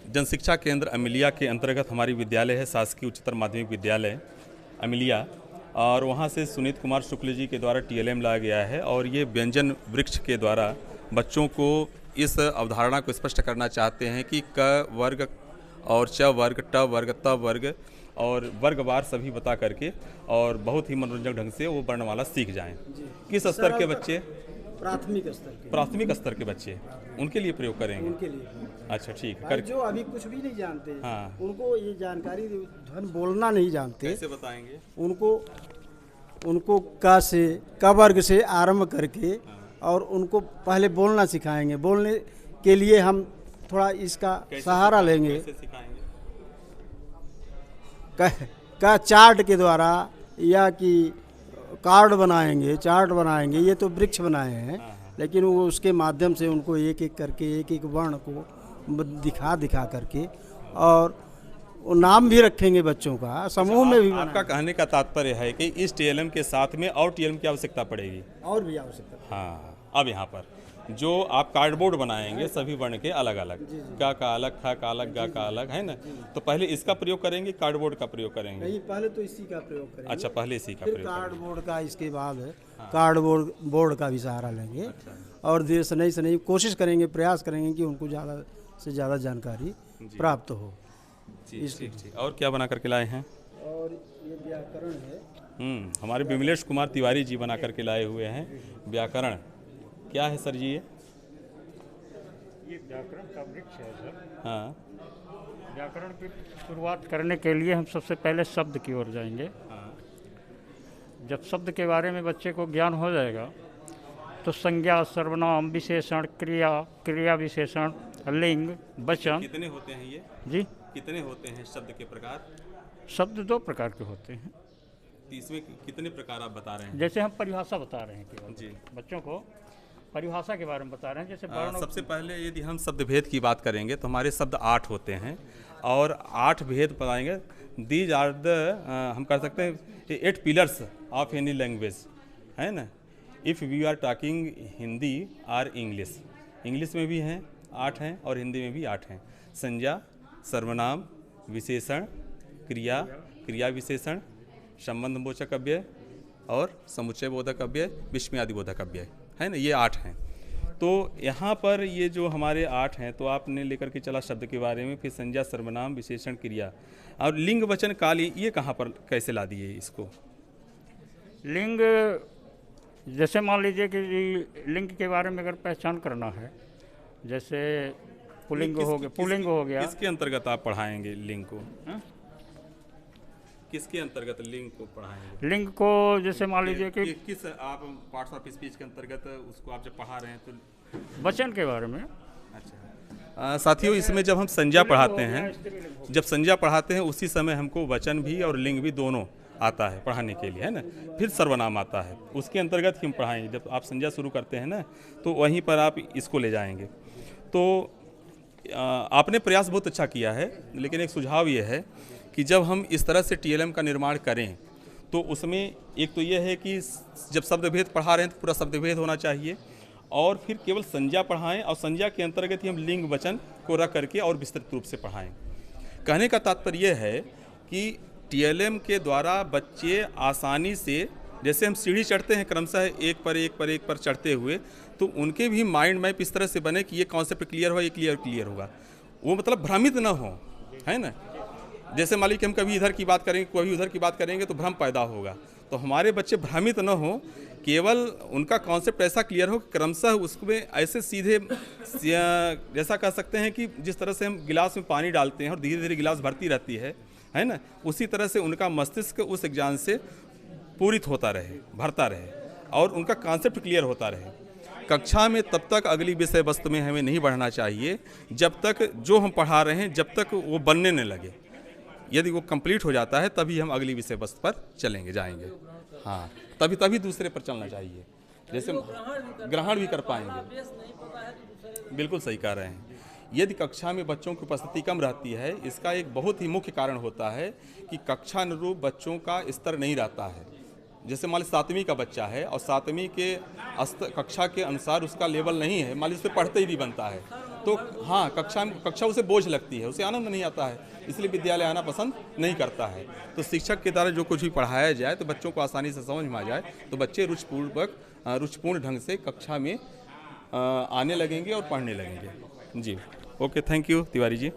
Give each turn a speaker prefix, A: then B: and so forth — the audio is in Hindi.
A: जनशिक्षा केंद्र अमिलिया के अंतर्गत हमारी विद्यालय है, शासकीय उच्चतर माध्यमिक विद्यालय अमिलिया। और वहाँ से सुनीत कुमार शुक्ल जी के द्वारा टीएलएम लाया गया है और ये व्यंजन वृक्ष के द्वारा बच्चों को इस अवधारणा को स्पष्ट करना चाहते हैं कि क वर्ग और च वर्ग, ट वर्ग, त वर्ग और वर्गवार सभी बता करके और बहुत ही मनोरंजक ढंग से वो वर्णमाला सीख जाएं। किस स्तर के बच्चे? प्राथमिक स्तर के बच्चे, उनके लिए प्रयोग करेंगे।
B: उनके लिए
A: अच्छा, ठीक है।
B: जो अभी कुछ भी नहीं जानते,
A: हाँ,
B: उनको ये जानकारी, धन बोलना नहीं जानते,
A: कैसे बताएंगे?
B: उनको क से, क वर्ग से आरंभ करके और उनको पहले बोलना सिखाएंगे। बोलने के लिए हम थोड़ा इसका सहारा लेंगे।
A: कैसे सिखाएंगे?
B: का चार्ट के द्वारा या कि कार्ड बनाएंगे, चार्ट बनाएंगे। ये तो वृक्ष बनाए हैं, लेकिन वो उसके माध्यम से उनको एक एक करके एक एक वर्ण को दिखा करके और नाम भी रखेंगे बच्चों का, समूह में भी।
A: आपका कहने का तात्पर्य है कि इस टीएलएम के साथ में और टीएलएम की आवश्यकता पड़ेगी?
B: और भी आवश्यकता।
A: हाँ, अब यहाँ पर जो आप कार्डबोर्ड बनाएंगे सभी वर्ण के अलग अलग, ग का अलग, ख का अलग, ग का अलग, है ना? तो पहले इसका प्रयोग करेंगे, कार्डबोर्ड का प्रयोग करेंगे?
B: नहीं, पहले तो इसी का प्रयोग करेंगे।
A: अच्छा, पहले इसी का प्रयोग
B: कार्डबोर्ड का, इसके बाद कार्डबोर्ड का भी सहारा लेंगे। और देर से नहीं कोशिश करेंगे, प्रयास करेंगे कि उनको ज़्यादा से ज़्यादा जानकारी प्राप्त हो।
A: ठीक। और क्या बना करके लाए हैं?
B: और ये व्याकरण है।
A: हमारे विमलेश कुमार तिवारी जी बना करके लाए हुए हैं व्याकरण। क्या है सर जी ये
C: व्याकरण का वृक्ष है सर।
A: हाँ,
C: व्याकरण की शुरुआत करने के लिए हम सबसे पहले शब्द की ओर जाएंगे। जब शब्द के बारे में बच्चे को ज्ञान हो जाएगा तो संज्ञा, सर्वनाम, विशेषण, क्रिया, क्रिया विशेषण, लिंग, वचन।
A: कितने होते हैं ये
C: जी?
A: कितने होते हैं शब्द के प्रकार?
C: शब्द 2 प्रकार के होते हैं।
A: इसमें कितने प्रकार आप बता रहे हैं?
C: जैसे हम परिभाषा बता रहे हैं केवल
A: जी,
C: बच्चों को परिभाषा के बारे में बता रहे हैं। जैसे
A: सबसे पहले यदि हम शब्द भेद की बात करेंगे तो हमारे शब्द 8 होते हैं और 8 भेद बताएंगे। दीज आर द हम कह सकते हैं 8 पिलर्स ऑफ एनी लैंग्वेज, है ना? If we are talking Hindi और इंग्लिश में भी हैं 8 हैं और हिंदी में भी 8 हैं। संज्ञा, सर्वनाम, विशेषण, क्रिया, क्रिया विशेषण, संबंध बोधक अव्यय और समुच्चय बोधक अव्यय, विस्मयादि बोधक अव्यय, है ना? ये 8 हैं। तो यहाँ पर ये जो हमारे 8 हैं, तो आपने लेकर के चला शब्द के बारे में, फिर संज्ञा, सर्वनाम, विशेषण, क्रिया और लिंग, वचन, काल, ये कहाँ पर कैसे ला दिए इसको?
C: लिंग, जैसे मान लीजिए कि लिंग के बारे में अगर पहचान करना है, जैसे पुल्लिंग हो गया।
A: किसके अंतर्गत आप पढ़ाएंगे लिंग को? किसके अंतर्गत लिंग को पढ़ाएंगे?
C: लिंग को जैसे मान लीजिए कि
A: किस आप पार्ट्स ऑफ स्पीच के अंतर्गत उसको आप जब पढ़ा रहे हैं तो
C: वचन के बारे में।
A: अच्छा साथियों, इसमें जब हम संज्ञा पढ़ाते हैं, जब संज्ञा पढ़ाते हैं उसी समय हमको वचन भी और लिंग भी दोनों आता है पढ़ाने के लिए, है ना? फिर सर्वनाम आता है, उसके अंतर्गत ही हम पढ़ाएंगे। जब आप संज्ञा शुरू करते हैं ना, तो वहीं पर आप इसको ले जाएंगे। तो आपने प्रयास बहुत अच्छा किया है, लेकिन एक सुझाव ये है कि जब हम इस तरह से टीएलएम का निर्माण करें तो उसमें एक तो ये है कि जब शब्द भेद पढ़ा रहे हैं तो पूरा शब्द भेद होना चाहिए, और फिर केवल संज्ञा पढ़ाएं और संज्ञा के अंतर्गत ही हम लिंग वचन को रख करके और विस्तृत रूप से पढ़ाएं। कहने का तात्पर्य यह है कि टीएलएम के द्वारा बच्चे आसानी से, जैसे हम सीढ़ी चढ़ते हैं क्रमशः एक पर चढ़ते हुए, तो उनके भी माइंड मैप इस तरह से बने कि ये कॉन्सेप्ट क्लियर हो, ये क्लियर होगा। वो मतलब भ्रमित ना हो, है ना? जैसे मान लीजिए कि हम कभी इधर की बात करेंगे, कभी उधर की बात करेंगे तो भ्रम पैदा होगा। तो हमारे बच्चे भ्रमित न हो, केवल उनका कॉन्सेप्ट ऐसा क्लियर हो कि क्रमशः उसमें ऐसे सीधे, जैसा कह सकते हैं कि जिस तरह से हम गिलास में पानी डालते हैं और धीरे धीरे गिलास भरती रहती है ना? उसी तरह से उनका मस्तिष्क उस ज्ञान से पूरित होता रहे, भरता रहे और उनका कॉन्सेप्ट क्लियर होता रहे। कक्षा में तब तक अगली विषय वस्तु में हमें नहीं बढ़ना चाहिए जब तक जो हम पढ़ा रहे हैं जब तक वो बनने न लगे। यदि वो कंप्लीट हो जाता है तभी हम अगली विषय वस्तु पर जाएंगे। हाँ, तभी दूसरे पर चलना चाहिए, जैसे ग्रहण भी कर पाएंगे। बिल्कुल सही कह रहे हैं। यदि कक्षा में बच्चों की उपस्थिति कम रहती है, इसका एक बहुत ही मुख्य कारण होता है कि कक्षा अनुरूप बच्चों का स्तर नहीं रहता है। जैसे मान लीजिए 7वीं का बच्चा है और 7वीं के कक्षा के अनुसार उसका लेवल नहीं है, मान लीजिए उसे पढ़ते ही नहीं बनता है, तो हाँ, कक्षा उसे बोझ लगती है, उसे आनंद नहीं आता है, इसलिए विद्यालय आना पसंद नहीं करता है। तो शिक्षक के द्वारा जो कुछ भी पढ़ाया जाए तो बच्चों को आसानी से समझ में आ जाए, तो बच्चे रुचिपूर्ण ढंग से कक्षा में आने लगेंगे और पढ़ने लगेंगे। जी, okay, thank you Tiwari ji.